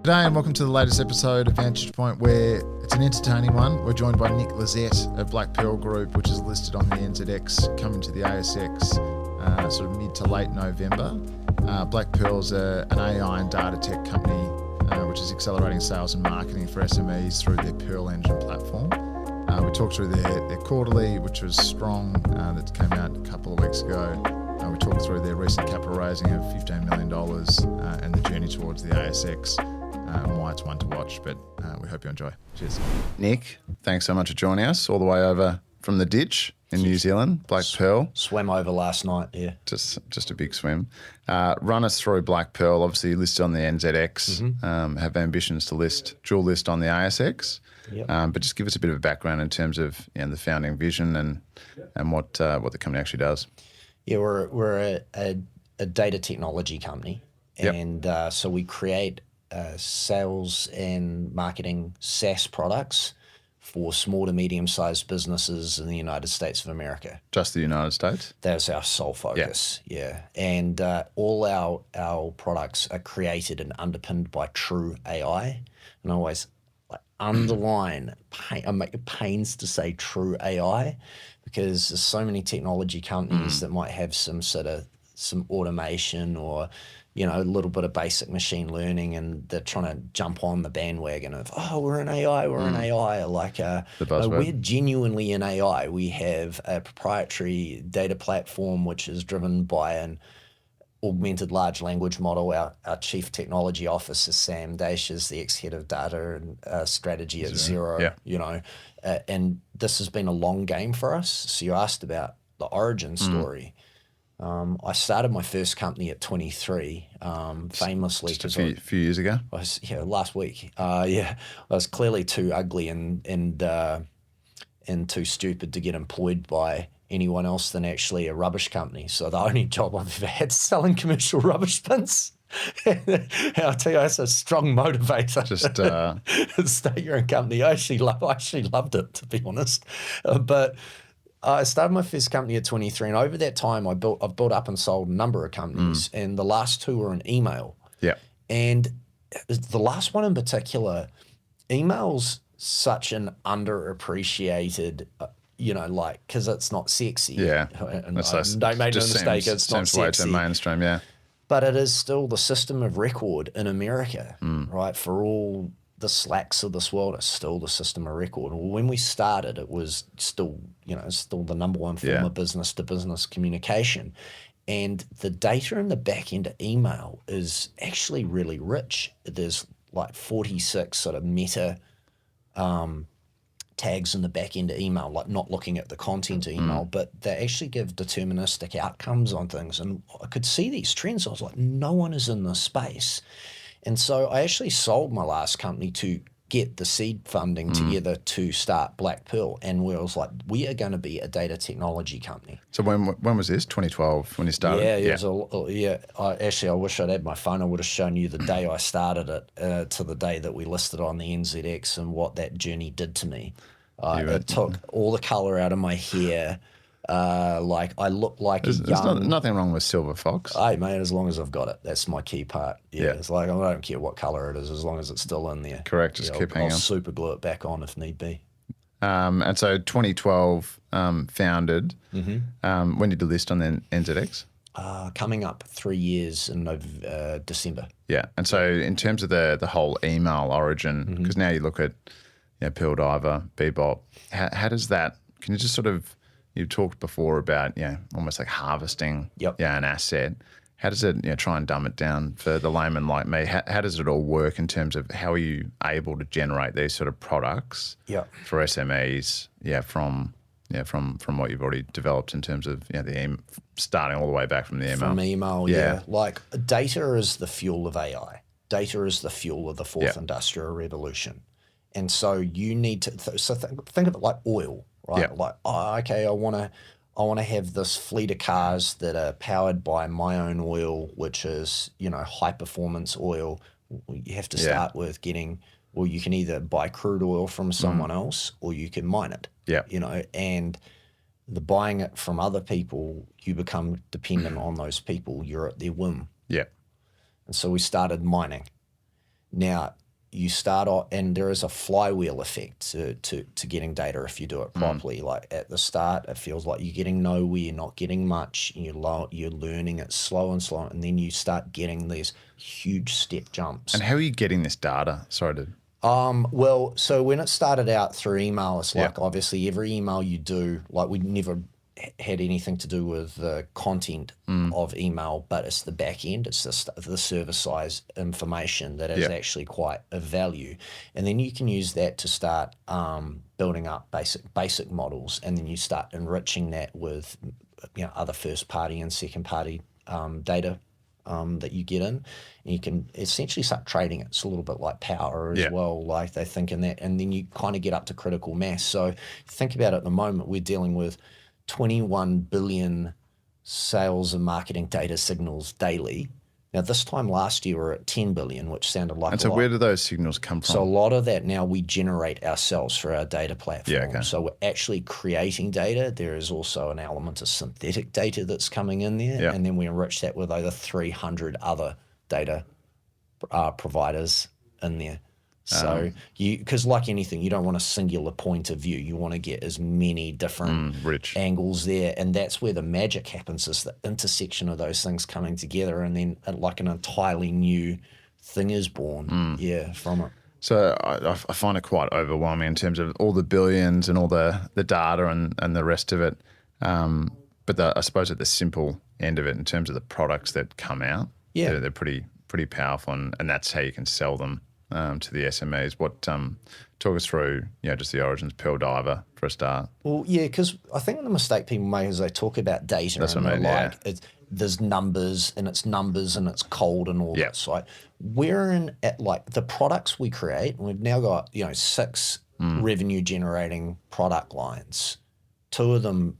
G'day and welcome to the latest episode of Vantage Point, where it's an entertaining one. We're joined by Nick Lissette of Blackpearl Group, which is listed on the NZX, coming to the ASX sort of mid to late November. Blackpearl's an AI and data tech company which is accelerating sales and marketing for SMEs through their Pearl Engine platform. We talked through their quarterly, which was strong, that came out a couple of weeks ago. We talked through their recent capital raising of $15 million and the journey towards the ASX. And why it's one to watch, but we hope you enjoy. Cheers. Nick, thanks so much for joining us all the way over from the ditch in New Zealand, Blackpearl. Swam over last night, yeah. Just a big swim. Run us through Blackpearl. Obviously listed on the NZX, have ambitions to dual list on the ASX. Yep. But just give us a bit of a background in terms of the founding vision and what the company actually does. Yeah, we're a data technology company, and so we create sales and marketing SaaS products for small to medium-sized businesses in the United States of America. Just the United States? That's our sole focus, yeah. And all our products are created and underpinned by true AI. And I always underline, I make pains to say true AI, because there's so many technology companies that might have some automation or a little bit of basic machine learning, and they're trying to jump on the bandwagon of, we're in AI, we're in AI. We're genuinely in AI. We have a proprietary data platform which is driven by an augmented large language model. Our chief technology officer, Sam Dash, is the ex-head of data and strategy at Xero. And this has been a long game for us. So you asked about the origin story. I started my first company at 23, famously. Just a few years ago? Last week. I was clearly too ugly and too stupid to get employed by anyone else than actually a rubbish company. So the only job I've ever had is selling commercial rubbish bins. I'll tell you, that's a strong motivator. Just start your own company. I actually loved it, to be honest. But I started my first company at 23, and over that time, I've built up and sold a number of companies, and the last two were in email. Yeah. And the last one in particular, email's such an underappreciated, because it's not sexy. Yeah. And don't make no mistake, it's not sexy. Way too mainstream, yeah. But it is still the system of record in America, right? For all the Slacks of this world, it's still the system of record. When we started, it was still, still the number one form of business-to-business communication. And the data in the back end of email is actually really rich. There's like 46 sort of meta tags in the back end of email, like not looking at the content of email, but they actually give deterministic outcomes on things. And I could see these trends. I was like, no one is in this space. And so I actually sold my last company to get the seed funding together to start Blackpearl. And we was like, we are going to be a data technology company. So when was this? 2012 when you started? I wish I'd had my phone. I would have shown you the day I started it to the day that we listed on the NZX and what that journey did to me. It took all the colour out of my hair. I look like a young... There's nothing wrong with silver fox. Hey, mate, as long as I've got it. That's my key part. Yeah. It's like, I don't care what colour it is, as long as it's still in there. Correct, just keep hanging on. I'll super glue it back on if need be. And so 2012 founded. When did you list on the NZX? Coming up 3 years in December. Yeah, and so in terms of the whole email origin, because now you look at Pearl Diver, Bebop, how does that... Can you just sort of... You talked before about, almost like harvesting an asset. How does it try and dumb it down for the layman like me? How does it all work in terms of how are you able to generate these sort of products for SMEs from what you've already developed in terms of starting all the way back from the email? From email, yeah. Like data is the fuel of AI. Data is the fuel of the fourth industrial revolution. And so you need to think of it like oil. Right, like, I want to have this fleet of cars that are powered by my own oil, which is, high performance oil. You have to start with getting, well, you can either buy crude oil from someone else or you can mine it. And the buying it from other people, you become dependent on those people. You're at their whim. Yeah. And so we started mining. Now, you start off, and there is a flywheel effect to getting data if you do it properly. Like at the start, it feels like you're getting nowhere, you're not getting much, and you're learning it slow and slow, and then you start getting these huge step jumps. And how are you getting this data? Sorry to... Well, so when it started out through email, it's like obviously every email you do, like we never had anything to do with the content of email, but it's the back end, it's the server size information that is actually quite of value. And then you can use that to start building up basic models, and then you start enriching that with other first party and second party data that you get in, and you can essentially start trading it. It's a little bit like power as well, like they think in that, and then you kind of get up to critical mass. So think about it, at the moment we're dealing with 21 billion sales and marketing data signals daily. Now, this time last year we were at 10 billion, which sounded like And so where do those signals come from? So a lot of that now we generate ourselves for our data platform. Yeah, okay. So we're actually creating data. There is also an element of synthetic data that's coming in there. Yeah. And then we enrich that with over 300 other data providers in there. So because like anything, you don't want a singular point of view. You want to get as many different rich angles there. And that's where the magic happens, is the intersection of those things coming together, and then like an entirely new thing is born from it. So I find it quite overwhelming in terms of all the billions and all the data and the rest of it. But I suppose at the simple end of it, in terms of the products that come out, they're pretty powerful, and that's how you can sell them to the SMEs. What talk us through, just the origins, Pearl Diver for a start. Well, yeah, because I think the mistake people make is they talk about data. That's and what I mean, like there's numbers and it's cold and all this. Right? We're in at like the products we create. And we've now got 6 revenue generating product lines. 2 of them,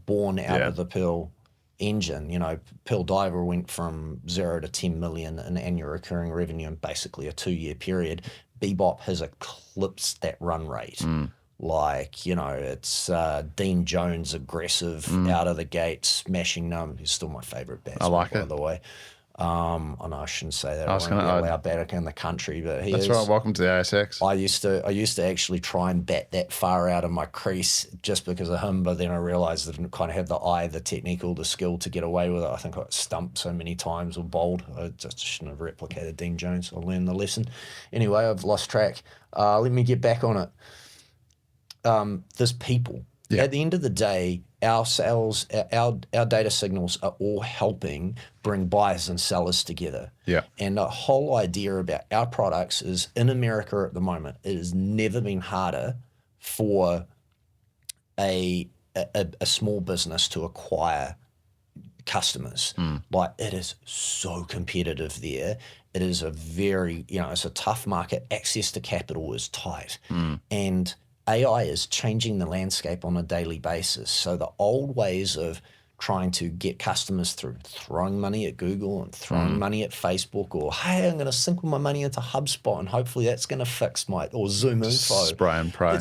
born out of the Pearl engine. Pearl Diver went from 0 to 10 million in annual recurring revenue in basically a 2-year period. Bebop has eclipsed that run rate. Like, it's Dean Jones aggressive out of the gate, smashing numbers. He's still my favorite batsman, by the way. I know I shouldn't say that. I won't be a loud batter in the country, but he is. That's right. Welcome to the ASX. I used to actually try and bat that far out of my crease just because of him, but then I realised that I didn't kind of have the eye, the technical, the skill to get away with it. I think I got stumped so many times or bowled. I just shouldn't have replicated Dean Jones. I learned the lesson. Anyway, I've lost track. Let me get back on it. There's people. At the end of the day, our sales, our data signals are all helping bring buyers and sellers together. And the whole idea about our products is, in America at the moment, it has never been harder for a small business to acquire customers. Like, it is so competitive there. It is a very, it's a tough market. Access to capital is tight. And AI is changing the landscape on a daily basis. So the old ways of trying to get customers through throwing money at Google and throwing money at Facebook, or, hey, I'm going to sink my money into HubSpot and hopefully that's going to fix or Zoom Info. Spray and pray.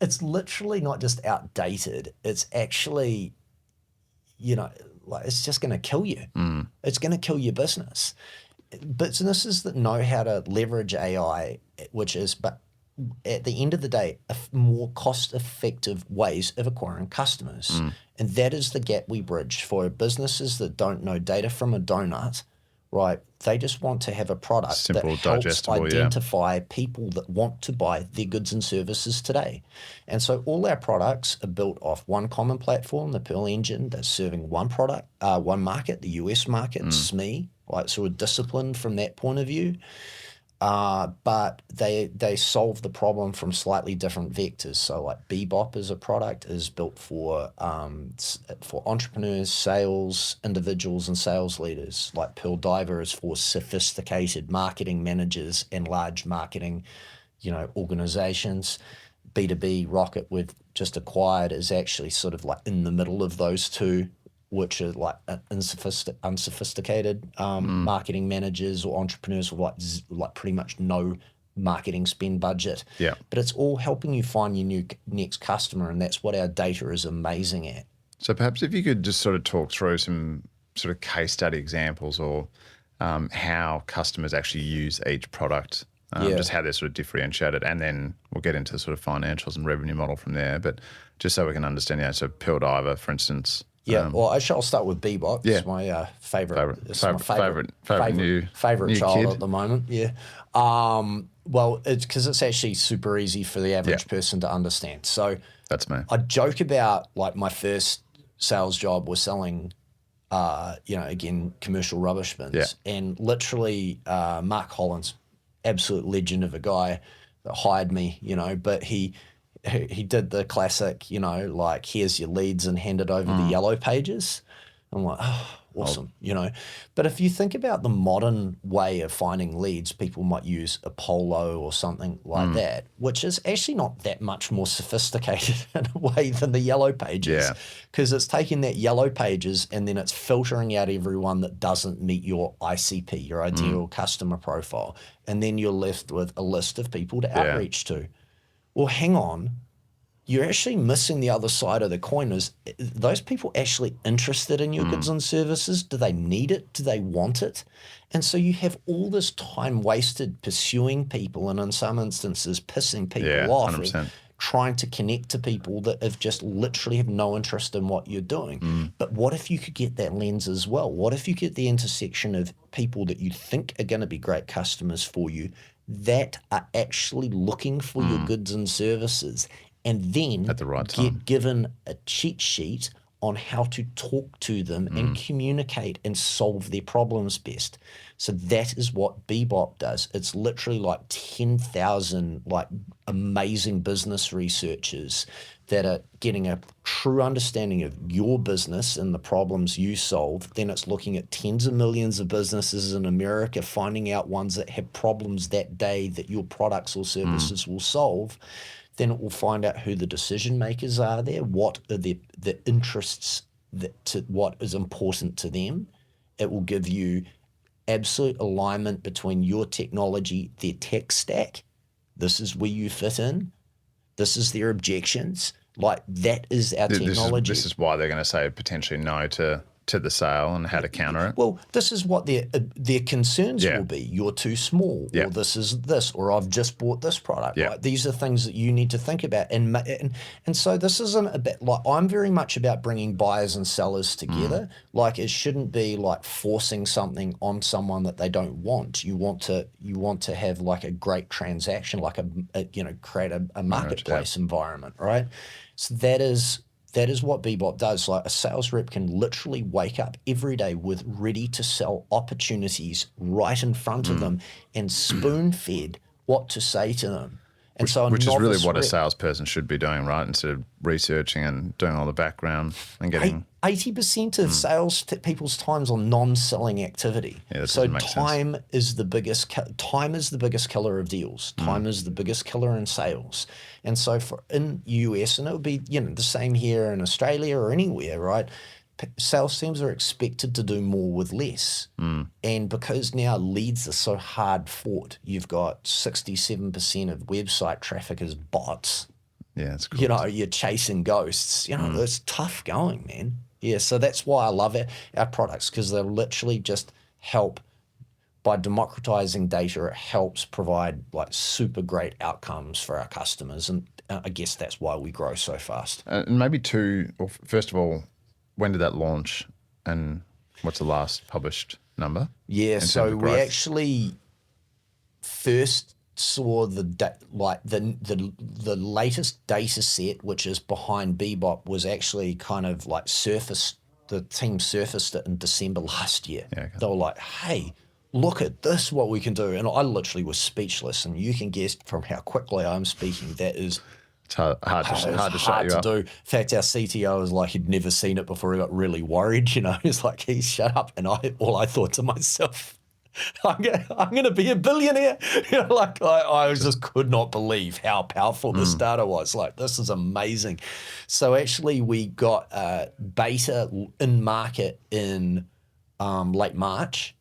It's literally not just outdated. It's actually, like, it's just going to kill you. It's going to kill your business. Businesses that know how to leverage AI, but at the end of the day, more cost-effective ways of acquiring customers. And that is the gap we bridge for businesses that don't know data from a donut, right? They just want to have a product simple, that helps digestible, identify people that want to buy their goods and services today. And so all our products are built off one common platform, the Pearl engine, that's serving one product, one market, the US market, SME, right? So we're disciplined from that point of view. But they solve the problem from slightly different vectors. So like Bebop as a product is built for entrepreneurs, sales, individuals and sales leaders. Like Pearl Diver is for sophisticated marketing managers and large marketing, organizations. B2B Rocket we've just acquired is actually sort of like in the middle of those two, which are like unsophisticated marketing managers or entrepreneurs with like pretty much no marketing spend budget. But it's all helping you find your next customer, and that's what our data is amazing at. So perhaps if you could just sort of talk through some sort of case study examples, or how customers actually use each product just how they're sort of differentiated, and then we'll get into sort of financials and revenue model from there. But just so we can understand, so Pearl Diver, for instance. Yeah, well, I'll start with Bebop. Yeah. It's my favorite new child kid. at the moment. Yeah. Well, it's because it's actually super easy for the average person to understand. So that's me. I joke about like my first sales job was selling, again, commercial rubbish bins, and literally Mark Hollins, absolute legend of a guy that hired me, but he did the classic, like here's your leads and handed over the yellow pages. I'm like, oh, awesome, But if you think about the modern way of finding leads, people might use Apollo or something like that, which is actually not that much more sophisticated in a way than the yellow pages, because it's taking that yellow pages and then it's filtering out everyone that doesn't meet your ICP, your ideal customer profile. And then you're left with a list of people to outreach to. Well, hang on. You're actually missing the other side of the coin. Is those people actually interested in your goods and services? Do they need it? Do they want it? And so you have all this time wasted pursuing people, and in some instances pissing people off, 100%. trying to connect to people that have just literally have no interest in what you're doing. But what if you could get that lens as well? What if you get the intersection of people that you think are going to be great customers for you that are actually looking for your goods and services, and then at the right time get given a cheat sheet on how to talk to them and communicate and solve their problems best. So that is what Bebop does. It's literally like 10,000 like amazing business researchers that are getting a true understanding of your business and the problems you solve. Then it's looking at tens of millions of businesses in America, finding out ones that have problems that day that your products or services will solve. Then it will find out who the decision makers are there, what are the interests, what is important to them. It will give you absolute alignment between your technology, their tech stack. This is where you fit in. This is their objections. Like that is our technology. This is why they're going to say potentially no to the sale and how to counter it. Well, this is what their concerns will be. You're too small, or this is this, or I've just bought this product. Right? These are things that you need to think about, and so this isn't a bit like I'm very much about bringing buyers and sellers together. Like it shouldn't be like forcing something on someone that they don't want. You want to have like a great transaction, like create a marketplace environment, right? So that is what Bebop does. Like a sales rep can literally wake up every day with ready to sell opportunities right in front of them and spoon-fed what to say to them. And which is really what a salesperson should be doing, right? Instead of researching and doing all the background and getting 80% of sales people's time's on non-selling activity. Yeah, so time is the biggest killer of deals. Time is the biggest killer in sales. And so in US, and it would be the same here in Australia or anywhere, right? Sales teams are expected to do more with less. And because now leads are so hard fought, you've got 67% of website traffic as bots. Yeah, it's cool. You're chasing ghosts. It's tough going, man. Yeah, so that's why I love our products, because they literally just help. By democratizing data, it helps provide like super great outcomes for our customers. And I guess that's why we grow so fast. And maybe first of all, when did that launch and what's the last published number? Yeah, so we actually first saw the latest data set, which is behind Bebop, was actually kind of like the team surfaced it in December last year. Yeah, okay. They were like, hey, look at this, what we can do. And I literally was speechless, and you can guess from how quickly I'm speaking, that is it's hard to shut you up. do. In fact, our CTO was like, he'd never seen it before. He got really worried, He's like, hey, shut up. And I thought to myself, I'm going to be a billionaire. I just could not believe how powerful this data was. Like, this is amazing. So actually we got beta in market in late March.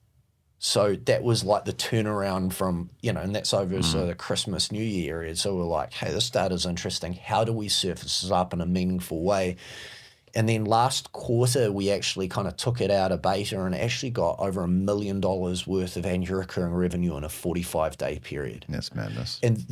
So that was like the turnaround from, and that's over the Christmas, New Year area. So we're like, hey, this data's interesting. How do we surface this up in a meaningful way? And then last quarter, we actually kind of took it out of beta and actually got over $1 million worth of annual recurring revenue in a 45-day period. That's madness. And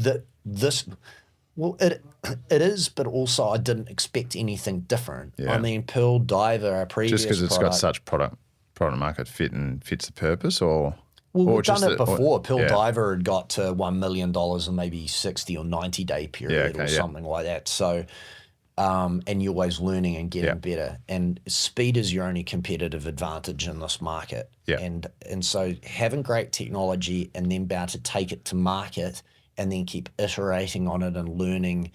well, it is, but also I didn't expect anything different. Yeah. I mean, Pearl Diver, our previous Just because it's product, got such product market fit and fits the purpose, or we've just done it before. Pearl yeah. Diver had got to $1 million in maybe 60 or 90-day period or something like that. So, and you're always learning and getting better. And speed is your only competitive advantage in this market. Yeah. And so having great technology and then be able to take it to market and then keep iterating on it and learning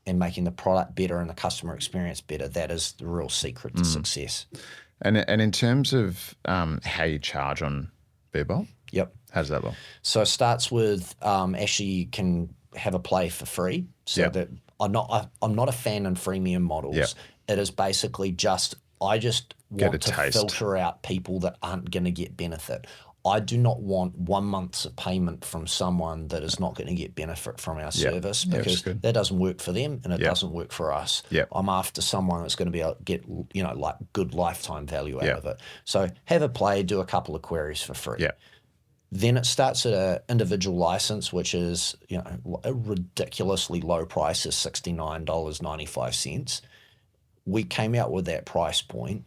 and making the product better and the customer experience better, that is the real secret to success. And in terms of how you charge on Bebop, Yep. how does that look? So it starts with actually you can have a play for free. So that I'm not a fan in freemium models. Yep. It is basically I just want to taste. filter out people that aren't going to get benefit. I do not want 1 month's of payment from someone that is not going to get benefit from our service, because that doesn't work for them and it doesn't work for us. I'm after someone that's going to be able to get, like good lifetime value out of it. So have a play, do a couple of queries for free. Then it starts at an individual license, which is, a ridiculously low price of $69.95. We came out with that price point.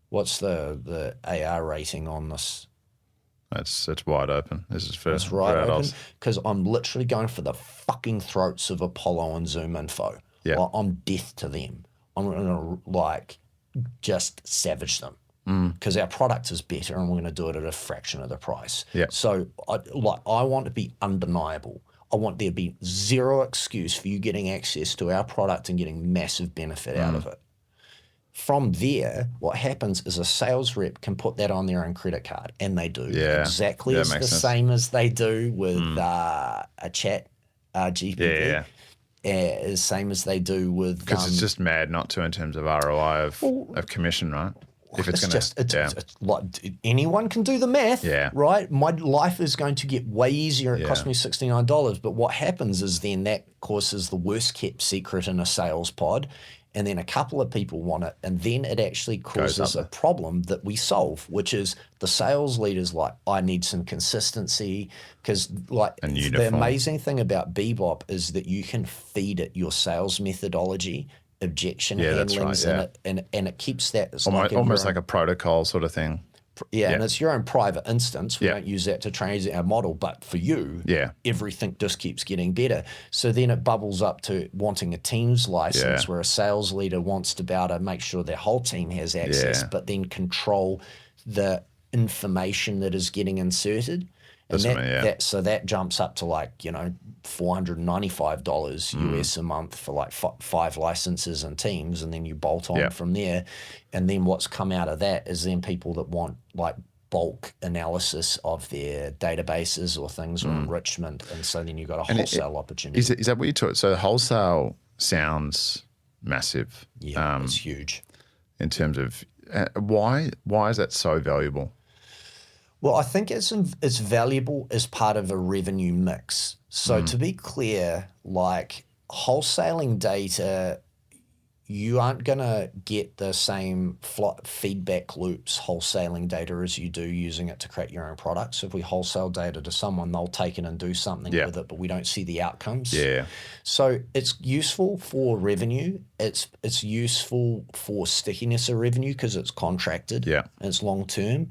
What's the AR rating on this? It's wide open. This is for It's right open because I'm literally going for the fucking throats of Apollo and Zoom Info. Like, I'm death to them. I'm going to just savage them because our product is better and we're going to do it at a fraction of the price. So I want to be undeniable. I want there to be zero excuse for you getting access to our product and getting massive benefit out of it. From there, what happens is a sales rep can put that on their own credit card, and they do exactly as the same as they do with a chat GPT. As same as they do with because it's just mad not to in terms of ROI of commission, right? If it's like anyone can do the math, right? My life is going to get way easier. It cost me $69, but what happens is then that causes the worst kept secret in a sales pod. And then a couple of people want it, and then it actually causes a problem that we solve, which is the sales leaders I need some consistency, because the amazing thing about Bebop is that you can feed it your sales methodology, objection handlings, and it keeps that. It's almost like a protocol sort of thing. And it's your own private instance. We don't use that to train our model, but for you, everything just keeps getting better. So then it bubbles up to wanting a Teams license where a sales leader wants to be able to make sure their whole team has access, but then control the information that is getting inserted. And so that jumps up to $495 US a month for 5 licenses and teams, and then you bolt on from there. And then what's come out of that is then people that want bulk analysis of their databases or things or enrichment, and so then you've got a wholesale opportunity. Is that what you taught? So wholesale sounds massive. Yeah, it's huge. In terms of why is that so valuable? Well, I think it's valuable as part of a revenue mix. So to be clear, wholesaling data, you aren't going to get the same feedback loops wholesaling data as you do using it to create your own products. So if we wholesale data to someone, they'll take it and do something with it, but we don't see the outcomes. So it's useful for revenue. It's useful for stickiness of revenue because it's contracted and it's long term.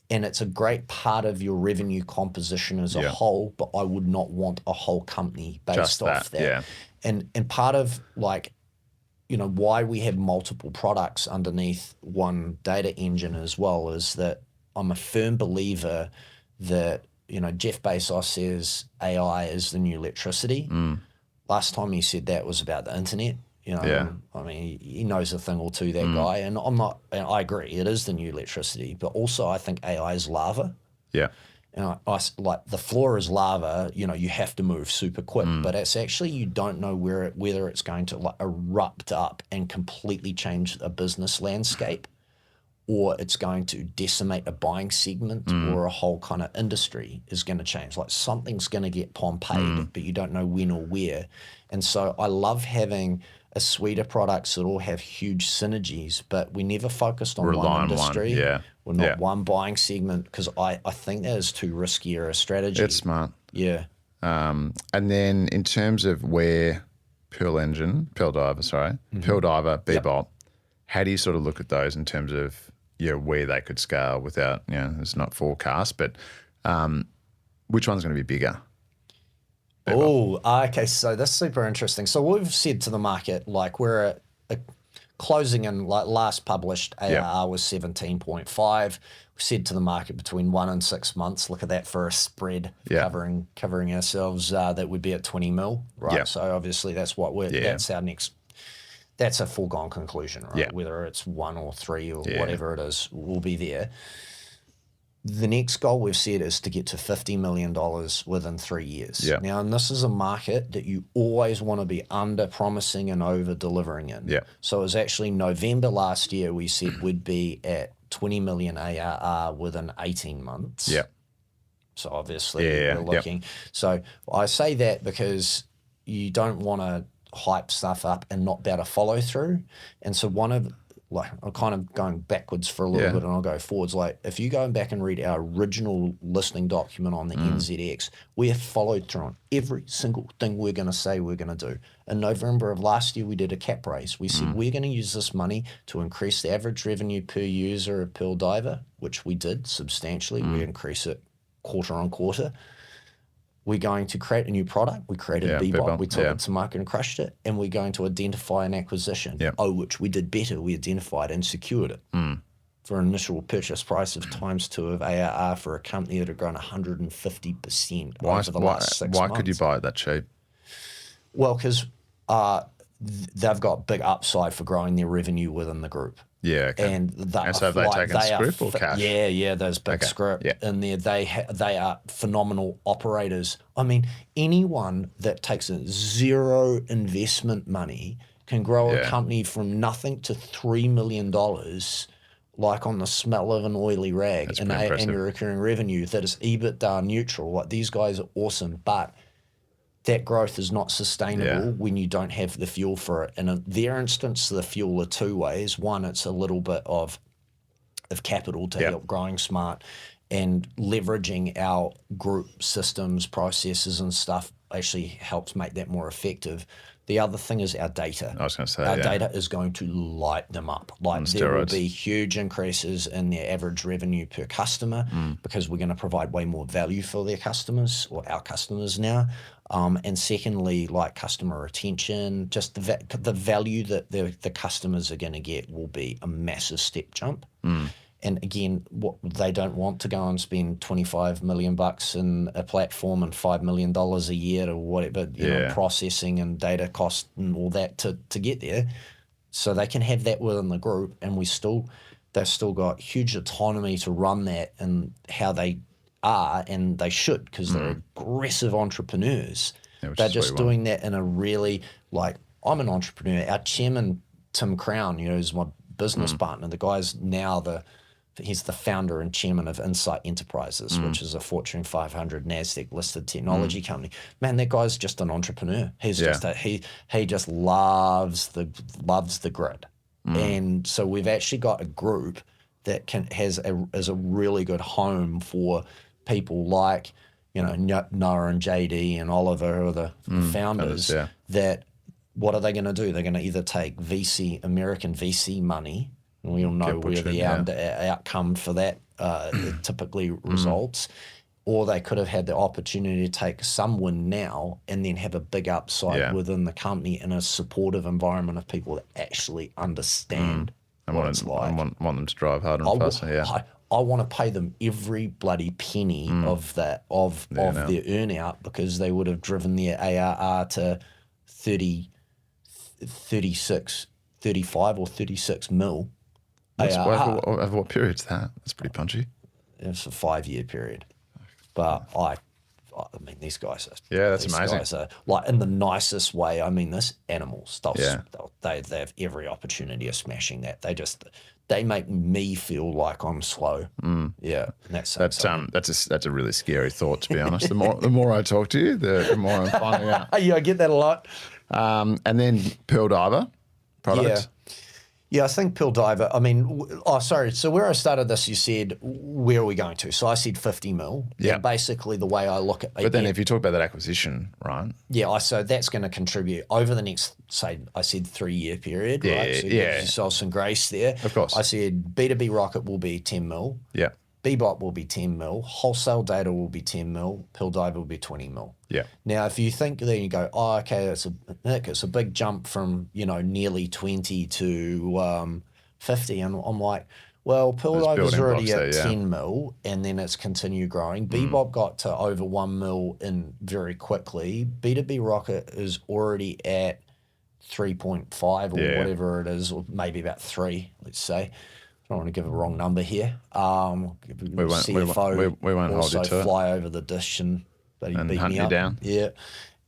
And it's a great part of your revenue composition as a whole, but I would not want a whole company based off that. And part of why we have multiple products underneath one data engine as well is that I'm a firm believer that, Jeff Bezos says AI is the new electricity. Last time he said that was about the internet. I mean, he knows a thing or two, that guy, and I agree, it is the new electricity, but also I think AI is lava. And I the floor is lava, you have to move super quick, but it's actually, you don't know whether it's going to erupt up and completely change a business landscape, or it's going to decimate a buying segment, or a whole kind of industry is going to change. Something's going to get Pompeii, but you don't know when or where. And so I love having a suite of products that all have huge synergies, but we never focused on Rely one on industry. one, yeah. We're not one buying segment, because I think that is too riskier a strategy. It's smart. Yeah. And then in terms of where Pearl Diver, Bebop, how do you sort of look at those in terms of where they could scale without, it's not forecast, but which one's going to be bigger? Oh, okay. So that's super interesting. So we've said to the market, like, we're closing in, like, last published ARR was 17.5. We said to the market between 1 and 6 months, look at that for a spread covering ourselves, that would be at 20 mil, right? Yep. So obviously that's what that's our next, that's a foregone conclusion, right? Yeah. Whether it's 1 or 3 or whatever it is, we'll be there. The next goal we've set is to get to $50 million within 3 years. Yeah. Now, and this is a market that you always want to be under promising and over delivering in. Yeah. So it was actually November last year we said we'd be at 20 million ARR within 18 months. Yeah. So obviously we're looking. So I say that because you don't want to hype stuff up and not be able to follow through. And so I'm kind of going backwards for a little bit, and I'll go forwards. Like, if you go back and read our original listing document on the NZX, we have followed through on every single thing we're going to say we're going to do. In November of last year, we did a cap raise. We said we're going to use this money to increase the average revenue per user of Pearl Diver, which we did substantially. We increase it quarter on quarter. We're going to create a new product. We created Bebop. We took it to market and crushed it. And we're going to identify an acquisition, which we did better. We identified and secured it for an initial purchase price of ×2 of ARR for a company that had grown 150% over the last 6 months. Why could you buy it that cheap? Well, because they've got big upside for growing their revenue within the group. Yeah, okay. And so have they taken scrip or cash? Yeah, there's big scrip in there. They are phenomenal operators. I mean, anyone that takes zero investment money can grow a company from nothing to $3 million, like on the smell of an oily rag, and your recurring revenue that is EBITDA neutral. Like, these guys are awesome, but that growth is not sustainable when you don't have the fuel for it. And in their instance, the fuel are two ways. One, it's a little bit of capital to help growing smart, and leveraging our group systems, processes and stuff actually helps make that more effective. The other thing is our data. I was going to say, our data is going to light them up. Like, there will be huge increases in their average revenue per customer because we're going to provide way more value for their customers, or our customers now. And secondly, like, customer retention, just the value that the customers are going to get will be a massive step jump. And again, what they don't want to go and spend $25 million in a platform and $5 million a year or whatever, you know, processing and data cost and all that to get there. So they can have that within the group, and they've still got huge autonomy to run that and how they are, and they should, because they're aggressive entrepreneurs. They're just doing that in a really, like, I'm an entrepreneur. Our chairman, Tim Crown, is my business partner. The guy's now he's the founder and chairman of Insight Enterprises, which is a Fortune 500 NASDAQ listed technology company. Man, that guy's just an entrepreneur. He's just he just loves the grid. And so we've actually got a group that is a really good home for people like, Noah and JD and Oliver, who are the founders. That, what are they going to do? They're going to either take American VC money, and we all know where the outcome for that typically results, or they could have had the opportunity to take some win now and then have a big upside within the company in a supportive environment of people that actually understand what it's like. I want them to drive hard and fast. I want to pay them every bloody penny of their earn out, because they would have driven their ARR to 36, 35 or 36 mil. Over what period's that? That's pretty punchy. It's a 5-year period. But I mean, these guys are... Yeah, that's amazing. Guys are, like, in the nicest way, I mean this, animals. They have every opportunity of smashing that. They make me feel like I'm slow. Yeah, that's a really scary thought, to be honest. The more I talk to you, the more I'm finding out. Yeah, I get that a lot. And then Pearl Diver product. Yeah, I think Pearl Diver, I mean, sorry. So where I started this, you said, where are we going to? So I said 50 mil. Yeah. And basically the way I look at it. But then if you talk about that acquisition, right? Yeah, so that's going to contribute over the next, say, I said 3-year period, Yeah, right? So yeah. give yourself some grace there. Of course. I said B2B Rocket will be 10 mil. Yeah. Bebop will be 10 mil. Wholesale data will be 10 mil. Pearl Diver will be 20 mil. Yeah. Now, if you think, then you go, oh, okay, it's a big jump from, nearly 20 to 50. And I'm like, well, Pearl Diver's already at 10 mil, and then it's continued growing. Bebop got to over 1 mil in very quickly. B2B Rocket is already at 3.5 or whatever it is, or maybe about 3, let's say. I don't want to give a wrong number here. CFO we won't hold you to fly over the dish and beat hunt me you up. down. Yeah.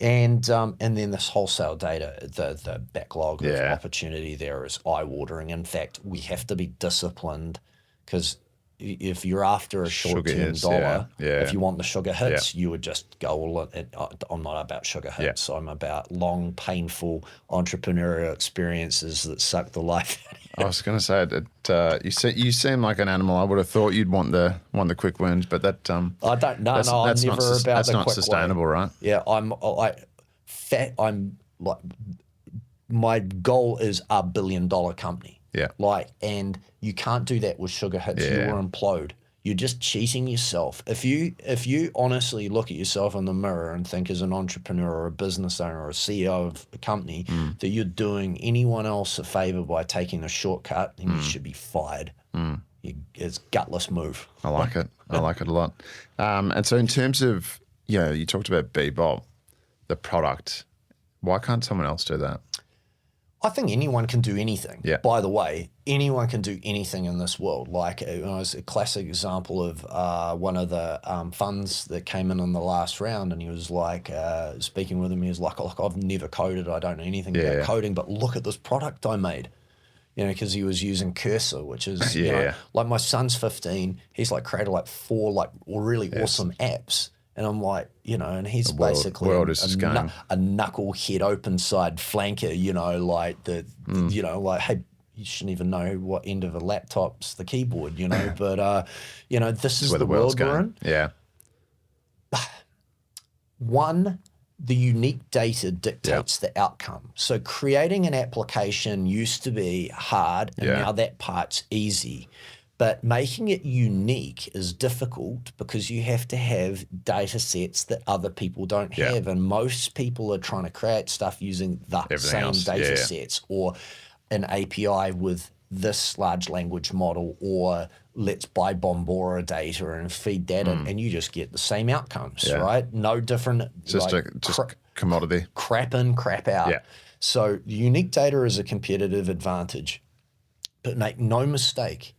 And then this wholesale data, the backlog of opportunity there is eye-watering. In fact, we have to be disciplined because if you're after a short-term dollar, if you want the sugar hits, you would just go all in. I'm not about sugar hits. I'm about long, painful entrepreneurial experiences that suck the life out of you. I was going to say that you seem like an animal. I would have thought you'd want the quick wins, but that I don't know. That's I'm never not, about that's the not quick sustainable, way. right? Yeah, I'm like, my goal is a $1 billion company. Yeah. And you can't do that with sugar hits. You will implode. You're just cheating yourself. If you honestly look at yourself in the mirror and think as an entrepreneur or a business owner or a CEO of a company that you're doing anyone else a favor by taking a shortcut, then you should be fired. It's a gutless move. I like it. I like it a lot. And so in terms of, you talked about Bebop, the product. Why can't someone else do that? I think anyone can do anything. Yeah. By the way, anyone can do anything in this world. Like, it was a classic example of one of the funds that came in the last round, and he was like, speaking with him, he was like, look, I've never coded. I don't know anything about coding, but look at this product I made. Because he was using Cursor, which is, like my son's 15. He's like created like 4 really awesome apps. And I'm like, and he's basically a knucklehead open side flanker, like, hey, you shouldn't even know what end of a laptop's the keyboard, but, this is the world we're in. Yeah. One, the unique data dictates the outcome. So creating an application used to be hard, and now that part's easy. But making it unique is difficult because you have to have data sets that other people don't have. And most people are trying to create stuff using the same data sets or an API with this large language model, or let's buy Bombora data and feed that in, and you just get the same outcomes, right? No different. Just commodity. Crap in, crap out. Yeah. So unique data is a competitive advantage. But make no mistake,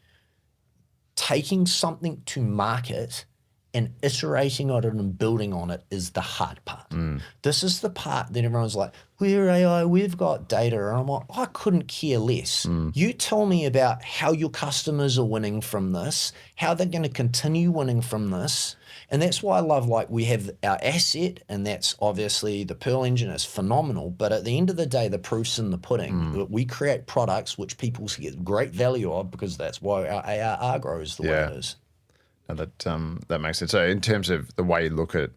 taking something to market and iterating on it and building on it is the hard part. This is the part that everyone's like, we're AI, we've got data. And I'm like, I couldn't care less. You tell me about how your customers are winning from this, how they're going to continue winning from this. And that's why I love, like, we have our asset, and that's obviously the Pearl engine is phenomenal. But at the end of the day, the proof's in the pudding. We create products which people get great value of, because that's why our ARR grows the way it is. No, that makes sense. So in terms of the way you look at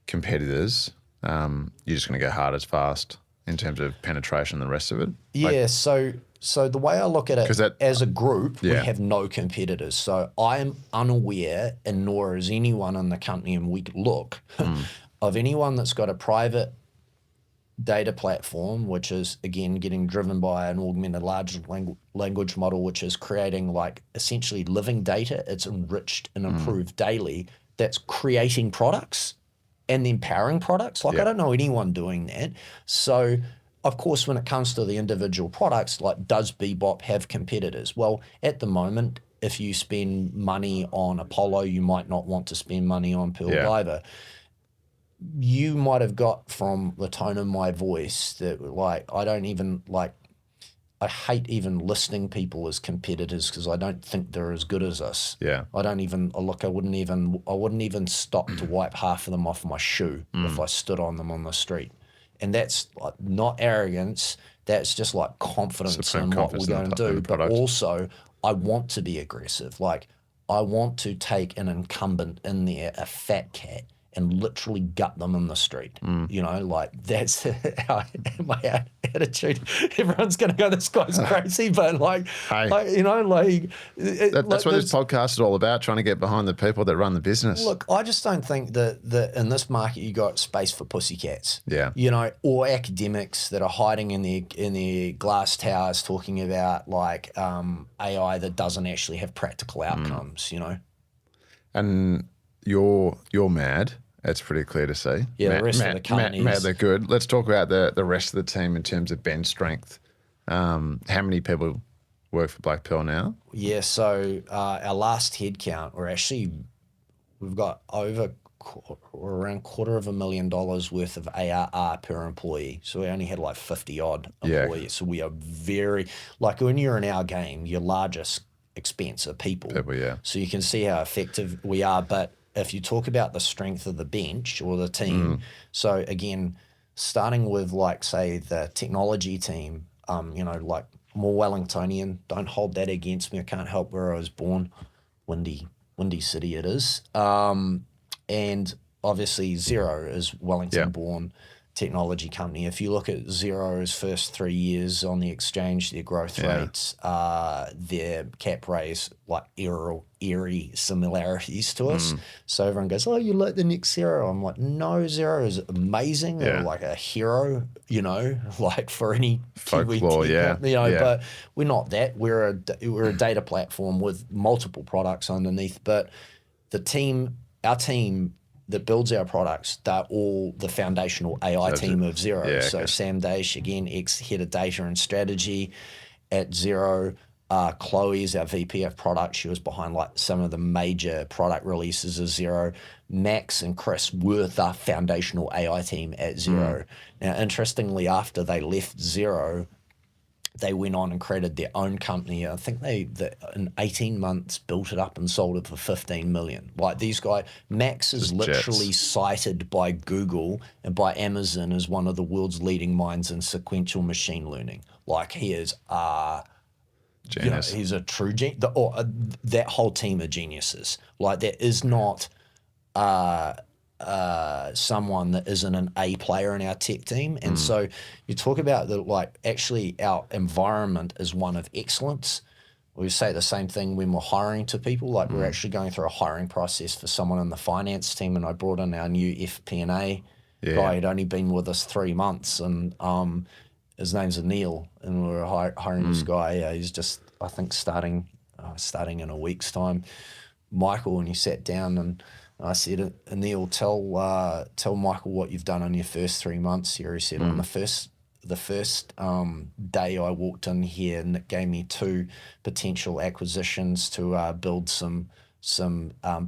competitors, you're just going to go hard as fast in terms of penetration and the rest of it? Yeah, so the way I look at it, as a group, we have no competitors. So I am unaware, and nor is anyone in the company, and we look, of anyone that's got a private data platform, which is, again, getting driven by an augmented large language model, which is creating, like, essentially living data. It's enriched and improved daily. That's creating products and then powering products. Like, I don't know anyone doing that. So, of course, when it comes to the individual products, like, does Bebop have competitors? Well, at the moment, if you spend money on Apollo, you might not want to spend money on Pearl Diver. You might have got from the tone of my voice that, like, I hate even listing people as competitors, because I don't think they're as good as us. Yeah. I wouldn't even stop to wipe half of them off my shoe if I stood on them on the street. And that's like not arrogance. That's just like confidence Supreme in what confidence we're in going the to do. But product. also, I want to be aggressive. Like, I want to take an incumbent in there, a fat cat, and literally gut them in the street. You know, like that's my attitude. Everyone's going to go, this guy's crazy, but like, Hey. you know, like That's what this podcast is all about, trying to get behind the people that run the business. Look, I just don't think that in this market you got space for pussycats. Yeah. You know, or academics that are hiding in their glass towers talking about like AI that doesn't actually have practical outcomes. You know. And you're mad. That's pretty clear to see. Yeah, the rest of the company mad, is- they're good. Let's talk about the rest of the team in terms of bench strength. How many people work for Blackpearl now? Yeah, so our last headcount, we've got around $250,000 worth of ARR per employee. So we only had like 50 odd employees. Yeah. So we are very, like when you're in our game, your largest expense are people. Yeah. So you can see how effective we are. But if you talk about the strength of the bench or the team, so again, starting with like say the technology team, you know, like more Wellingtonian, don't hold that against me. I can't help where I was born. Windy city it is. And obviously Xero is Wellington born technology company. If you look at Xero's first 3 years on the exchange, their growth rates, their cap raise, like eerie similarities to us. So everyone goes, oh, you like the next Xero? I'm like, no, Xero is amazing. They're like a hero, you know, like for any Folklore, Kiwi company, you know, but we're not that. We're a data platform with multiple products underneath. But our team that builds our products, they're all the foundational AI team of Xero. Yeah, so okay. Sam Daish, again, ex-head of data and strategy at Xero. Chloe is our VP of product. She was behind like some of the major product releases of Xero. Max and Chris were the foundational AI team at Xero. Now, interestingly, after they left Xero, they went on and created their own company. I think they in 18 months built it up and sold it for 15 million. Like these guys, Max is literally cited by Google and by Amazon as one of the world's leading minds in sequential machine learning. Like he is Genius. he's a true genius. That whole team are geniuses. Like there is not someone that isn't an A player in our tech team. And so you talk about actually our environment is one of excellence. We say the same thing when we're hiring to people. Like we're actually going through a hiring process for someone in the finance team, and I brought in our new FP&A guy who'd only been with us 3 months, and his name's Anil, and we were hiring this guy. He's just, I think, starting in a week's time. Michael, and he sat down and I said, Anil, tell Michael what you've done in your first 3 months here. He said, on the first day I walked in here, Nick gave me 2 potential acquisitions to build some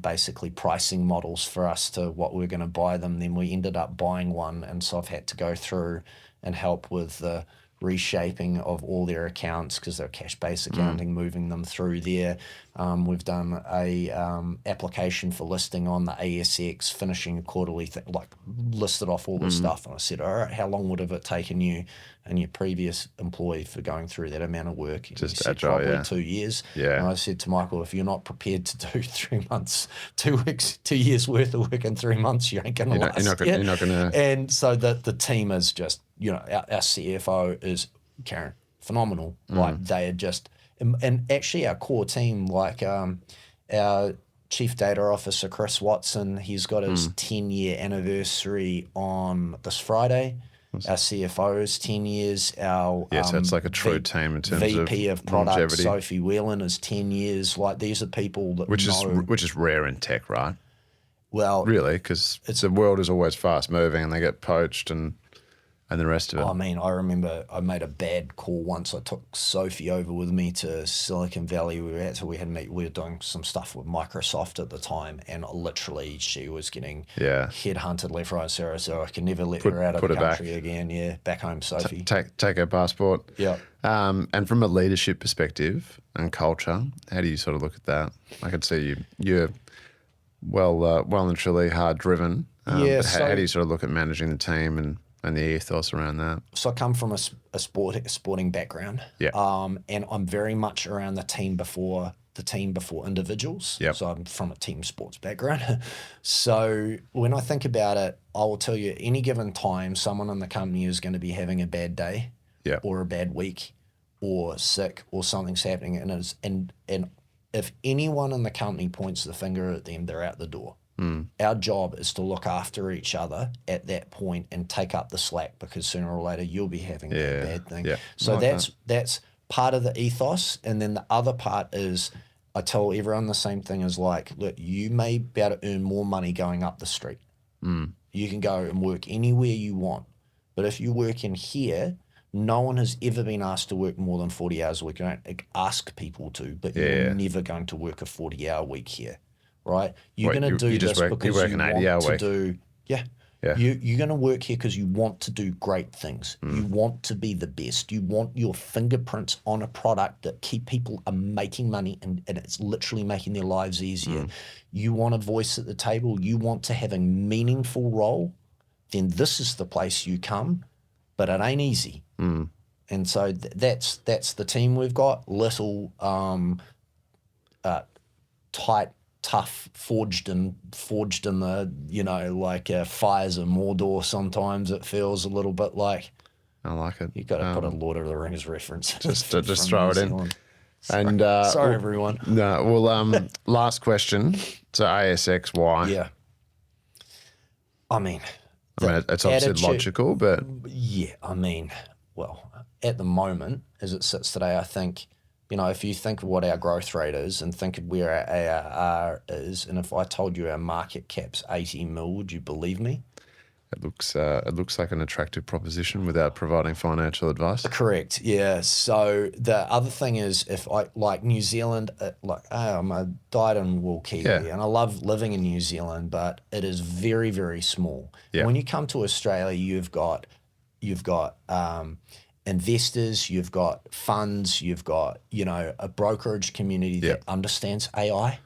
basically pricing models for us to what we're going to buy them. Then we ended up buying one, and so I've had to go through and help with the reshaping of all their accounts because they're cash-based accounting, moving them through there. We've done a application for listing on the ASX, finishing a quarterly listed off all the stuff. And I said, all right, how long would have it taken you and your previous employee for going through that amount of work? And Just he said, agile, probably 2 years. Yeah. And I said to Michael, if you're not prepared to do 3 months, 2 weeks, 2 years worth of work in 3 months, you ain't going to last. You're not going to. And so the team is just, you know, our CFO is Karen, phenomenal. Like they are just, and actually our core team, like our Chief Data Officer, Chris Watson, he's got his 10-year anniversary on this Friday. Our CFO is 10 years. Our So it's like a true team in terms VP of product, longevity. Sophie Whelan, is 10 years. Like these are people that Which is rare in tech, right? Well, really, because the world is always fast moving and they get poached and the rest of it. I mean, I remember I made a bad call once. I took Sophie over with me to Silicon Valley. We were doing some stuff with Microsoft at the time, and literally she was getting headhunted left, right, and center. So I can never let her out of the country again. Yeah, back home, Sophie. Take her passport. Yeah. And from a leadership perspective and culture, how do you sort of look at that? I could see you're well and truly hard driven. How do you sort of look at managing the team and and the ethos around that. So I come from a sporting background. Yeah. And I'm very much around the team before individuals. Yep. So I'm from a team sports background. So when I think about it, I will tell you any given time, someone in the company is going to be having a bad day Yeah. or a bad week or sick or something's happening. And if anyone in the company points the finger at them, they're out the door. Our job is to look after each other at that point and take up the slack, because sooner or later you'll be having that bad thing. Yeah. So Like that's part of the ethos. And then the other part is I tell everyone the same thing, is like, look, you may be able to earn more money going up the street. You can go and work anywhere you want. But if you work in here, no one has ever been asked to work more than 40 hours a week. You don't ask people to, but you're never going to work a 40-hour week here. Right, you're going to do this because you want to do. Yeah, you're going to work here because you want to do great things. You want to be the best. You want your fingerprints on a product that keep people are making money and it's literally making their lives easier. You want a voice at the table. You want to have a meaningful role. Then this is the place you come, but it ain't easy. And so that's the team we've got. Little, tight, tough, forged in the, like fires of Mordor. Sometimes it feels a little bit like. I like it. You got to put a Lord of the Rings reference. Just throw it in. Sorry. And sorry, everyone. No, well, last question. So ASX, why? Yeah. I mean, it's obviously logical, but yeah, I mean, well, at the moment, as it sits today, I think, if you think of what our growth rate is and think of where our ARR is, and if I told you our market cap's 80 mil, would you believe me? it looks like an attractive proposition without providing financial advice. Correct. Yeah. So the other thing is, if I like New Zealand, I'm a dyed-in-wool Kiwi, and I love living in New Zealand, but it is very, very small. Yeah. When you come to Australia, you've got investors, you've got funds, you've got a brokerage community that understands AI.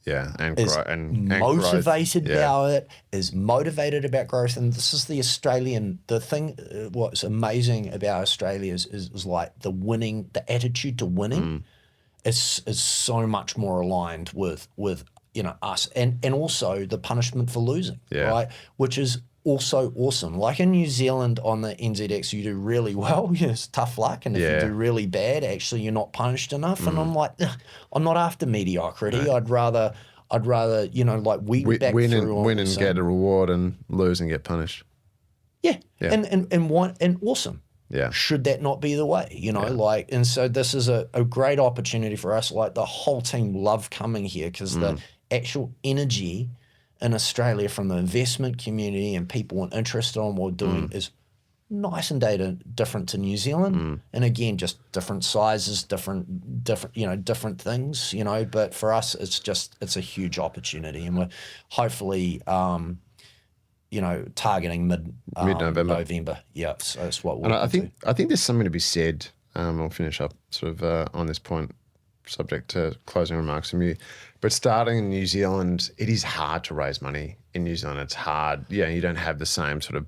Yeah, and motivated growth. about it, is motivated about growth, and this is the Australian. The thing, what's amazing about Australia is like the attitude to winning is so much more aligned with us, and also the punishment for losing, right? Which is also awesome. Like in New Zealand on the NZX, you do really well, it's tough luck, and if you do really bad, actually you're not punished enough. And I'm like, I'm not after mediocrity. No. I'd rather like weed back win through. Win and get a reward, and lose and get punished. Yeah. And awesome. Yeah. Should that not be the way, like, and so this is a great opportunity for us. Like the whole team love coming here because the actual energy in Australia from the investment community and people interested in what we're doing is nice and different to New Zealand. And again, just different sizes, different things, but for us, it's a huge opportunity, and we're hopefully, targeting mid-November. November. Yeah. So that's what we're I think there's something to be said. I'll finish up sort of on this point, subject to closing remarks from you. But starting in New Zealand, it is hard to raise money in New Zealand. It's hard. Yeah, you don't have the same sort of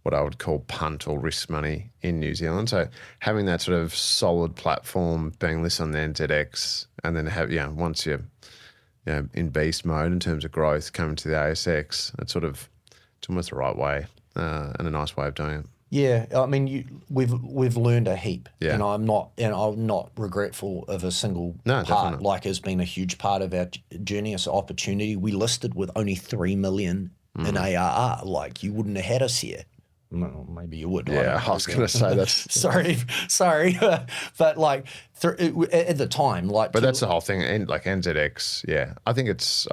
what I would call punt or risk money in New Zealand. So having that sort of solid platform, being listed on the NZX, and then once you're in beast mode in terms of growth, coming to the ASX, it's almost the right way and a nice way of doing it. Yeah, I mean, we've learned a heap, and I'm not regretful of a single part. Definitely. Like, it's been a huge part of our journey. It's an opportunity. We listed with only 3 million in ARR. Like, you wouldn't have had us here. Well, maybe you would. Yeah, I was going to say that. sorry, but like at the time, like. But that's the whole thing, and like NZX, yeah. I think it's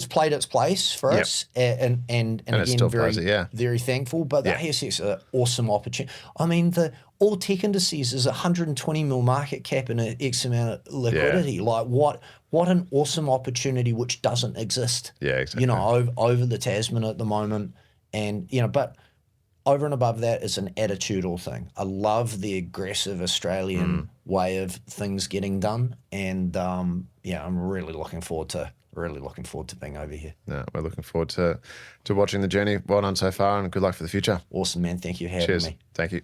played its place for us, and again, still very plays it, very thankful. But the ASX is an awesome opportunity. I mean, all tech indices is 120 mil market cap and an X amount of liquidity. Yeah. Like what an awesome opportunity which doesn't exist. Yeah, exactly. Over the Tasman at the moment, and but. over and above that, it's an attitudinal thing. I love the aggressive Australian way of things getting done, and yeah, I'm really looking forward to being over here. No, we're looking forward to watching the journey. Well done so far, and good luck for the future. Awesome, man. Thank you for having Cheers. me. Thank you.